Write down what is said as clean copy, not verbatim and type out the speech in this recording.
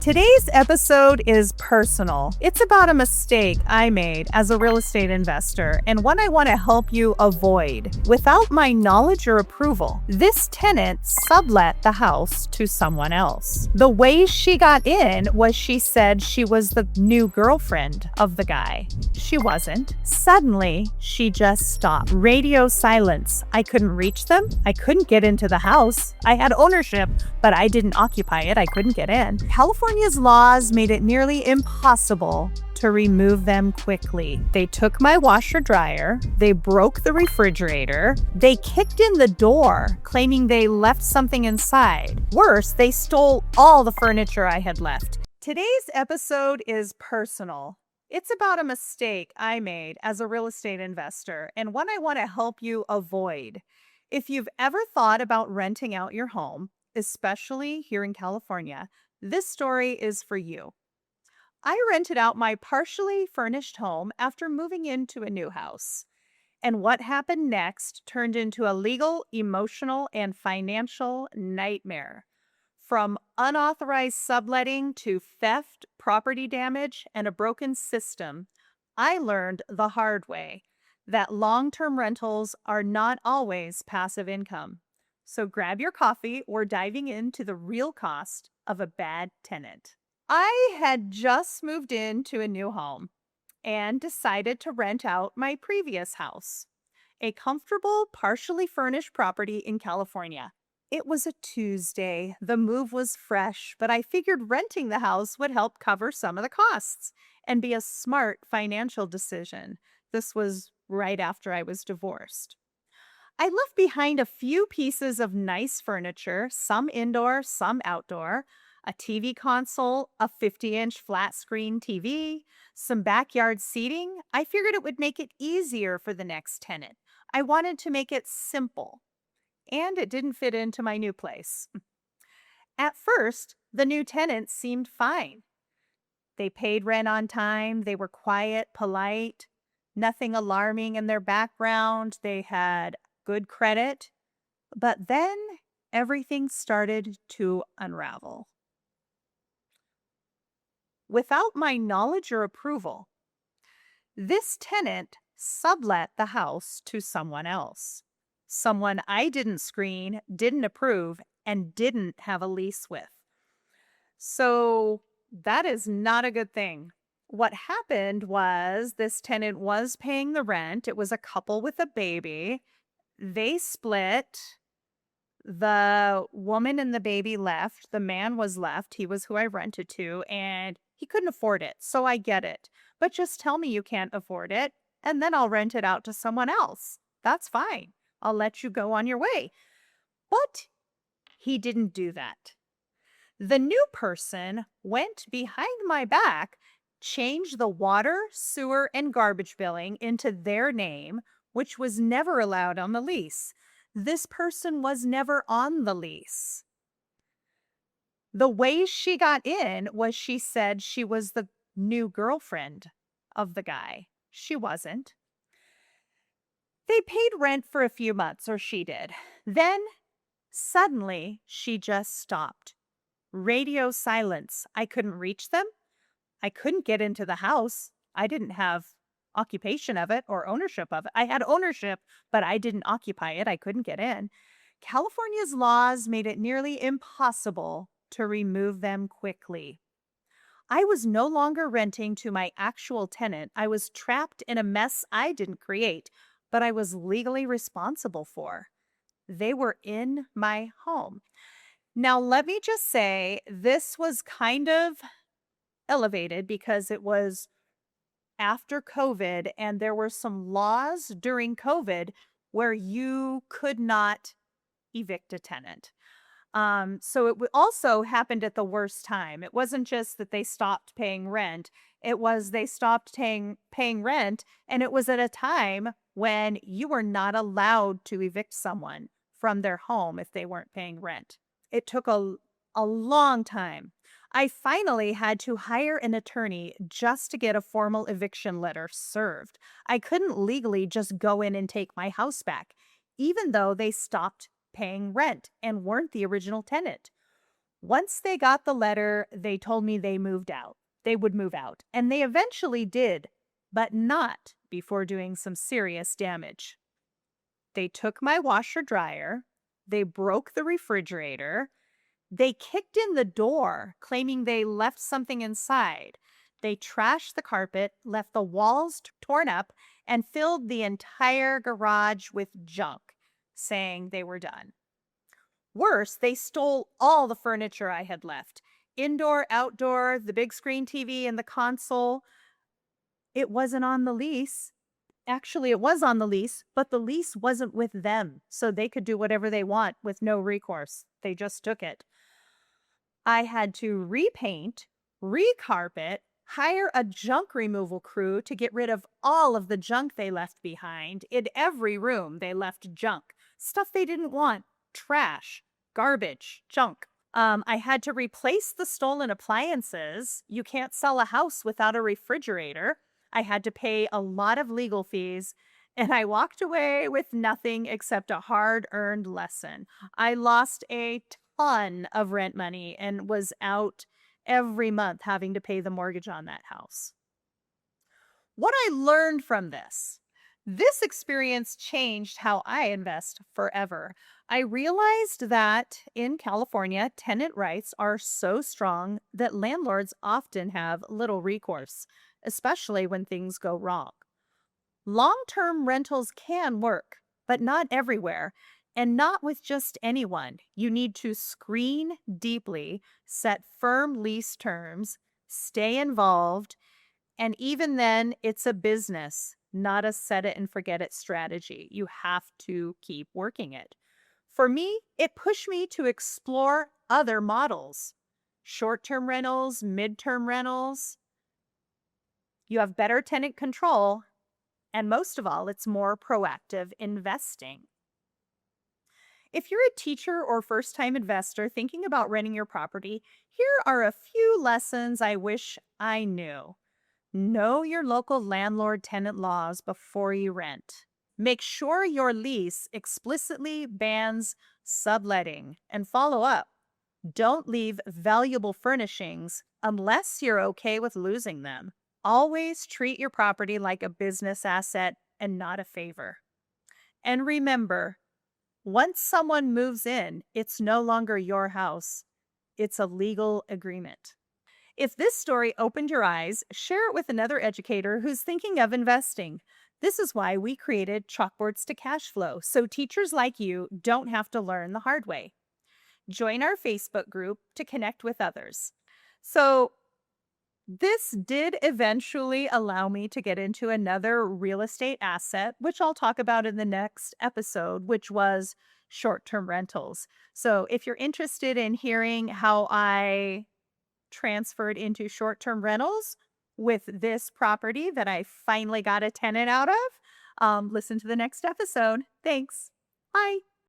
Today's episode is personal. It's about a mistake I made as a real estate investor and one I want to help you avoid. Without my knowledge or approval, this tenant sublet the house to someone else. The way she got in was she said she was the new girlfriend of the guy. She wasn't. Suddenly, she just stopped. Radio silence. I couldn't reach them. I couldn't get into the house. I had ownership, but I didn't occupy it. I couldn't get in. California's laws made it nearly impossible to remove them quickly. They took my washer dryer, they broke the refrigerator, they kicked in the door, claiming they left something inside. Worse, they stole all the furniture I had left. Today's episode is personal. It's about a mistake I made as a real estate investor and one I want to help you avoid. If you've ever thought about renting out your home, especially here in California, this story is for you. I rented out my partially furnished home after moving into a new house. And what happened next turned into a legal, emotional, and financial nightmare. From unauthorized subletting to theft, property damage, and a broken system, I learned the hard way that long-term rentals are not always passive income. So grab your coffee, we're diving into the real cost of a bad tenant. I had just moved into a new home and decided to rent out my previous house, a comfortable, partially furnished property in California. It was a Tuesday. The move was fresh, but I figured renting the house would help cover some of the costs and be a smart financial decision. This was right after I was divorced. I left behind a few pieces of nice furniture, some indoor, some outdoor, a TV console, a 50-inch flat screen TV, some backyard seating. I figured it would make it easier for the next tenant. I wanted to make it simple, and it didn't fit into my new place. At first, the new tenants seemed fine. They paid rent on time, they were quiet, polite, nothing alarming in their background, they had good credit, but then everything started to unravel. Without my knowledge or approval, this tenant sublet the house to someone else, someone I didn't screen, didn't approve, and didn't have a lease with. So that is not a good thing. What happened was this tenant was paying the rent. It was a couple with a baby. They split. The woman and the baby left. The man was left. He was who I rented to, and he couldn't afford it. So I get it. But just tell me you can't afford it, and then I'll rent it out to someone else. That's fine. I'll let you go on your way. But he didn't do that. The new person went behind my back, changed the water, sewer, and garbage billing into their name, which was never allowed on the lease. This person was never on the lease. The way she got in was she said she was the new girlfriend of the guy. She wasn't. They paid rent for a few months, or she did. Then, suddenly, she just stopped. Radio silence. I couldn't reach them. I couldn't get into the house. I didn't have occupation of it or ownership of it. I had ownership, but I didn't occupy it. I couldn't get in. California's laws made it nearly impossible to remove them quickly. I was no longer renting to my actual tenant. I was trapped in a mess I didn't create, but I was legally responsible for. They were in my home. Now, let me just say, this was kind of elevated because it was after COVID, and there were some laws during COVID where you could not evict a tenant. So it also happened at the worst time. It wasn't just that they stopped paying rent. It was they stopped paying rent, and it was at a time when you were not allowed to evict someone from their home if they weren't paying rent. It took a long time. I finally had to hire an attorney just to get a formal eviction letter served. I couldn't legally just go in and take my house back, even though they stopped paying rent and weren't the original tenant. Once they got the letter, they told me they moved out. They would move out. And they eventually did, but not before doing some serious damage. They took my washer dryer. They broke the refrigerator. They kicked in the door, claiming they left something inside. They trashed the carpet, left the walls torn up, and filled the entire garage with junk, saying they were done. Worse, they stole all the furniture I had left, indoor, outdoor, the big screen TV, and the console. It wasn't on the lease. Actually, it was on the lease, but the lease wasn't with them, so they could do whatever they want with no recourse. They just took it. I had to repaint, recarpet, hire a junk removal crew to get rid of all of the junk they left behind. In every room, they left junk, stuff they didn't want, trash, garbage, junk. I had to replace the stolen appliances. You can't sell a house without a refrigerator. I had to pay a lot of legal fees, and I walked away with nothing except a hard-earned lesson. I lost a ton of rent money and was out every month having to pay the mortgage on that house. What I learned from this experience changed how I invest forever. I realized that in California, tenant rights are so strong that landlords often have little recourse, especially when things go wrong. Long-term rentals can work, but not everywhere, and not with just anyone. You need to screen deeply, set firm lease terms, stay involved, and even then, it's a business, not a set it and forget it strategy. You have to keep working it. For me, it pushed me to explore other models, short-term rentals, mid-term rentals. You have better tenant control, and most of all, it's more proactive investing. If you're a teacher or first-time investor thinking about renting your property, here are a few lessons I wish I knew. Know your local landlord-tenant laws before you rent. Make sure your lease explicitly bans subletting, and follow up. Don't leave valuable furnishings unless you're okay with losing them. Always treat your property like a business asset and not a favor. And remember, once someone moves in, it's no longer your house. It's a legal agreement. If this story opened your eyes, share it with another educator who's thinking of investing. This is why we created Chalkboards to Cash Flow, so teachers like you don't have to learn the hard way. Join our Facebook group to connect with others. So, this did eventually allow me to get into another real estate asset, which I'll talk about in the next episode, which was short-term rentals. So, if you're interested in hearing how I transferred into short-term rentals with this property that I finally got a tenant out of, listen to the next episode. Thanks. Bye.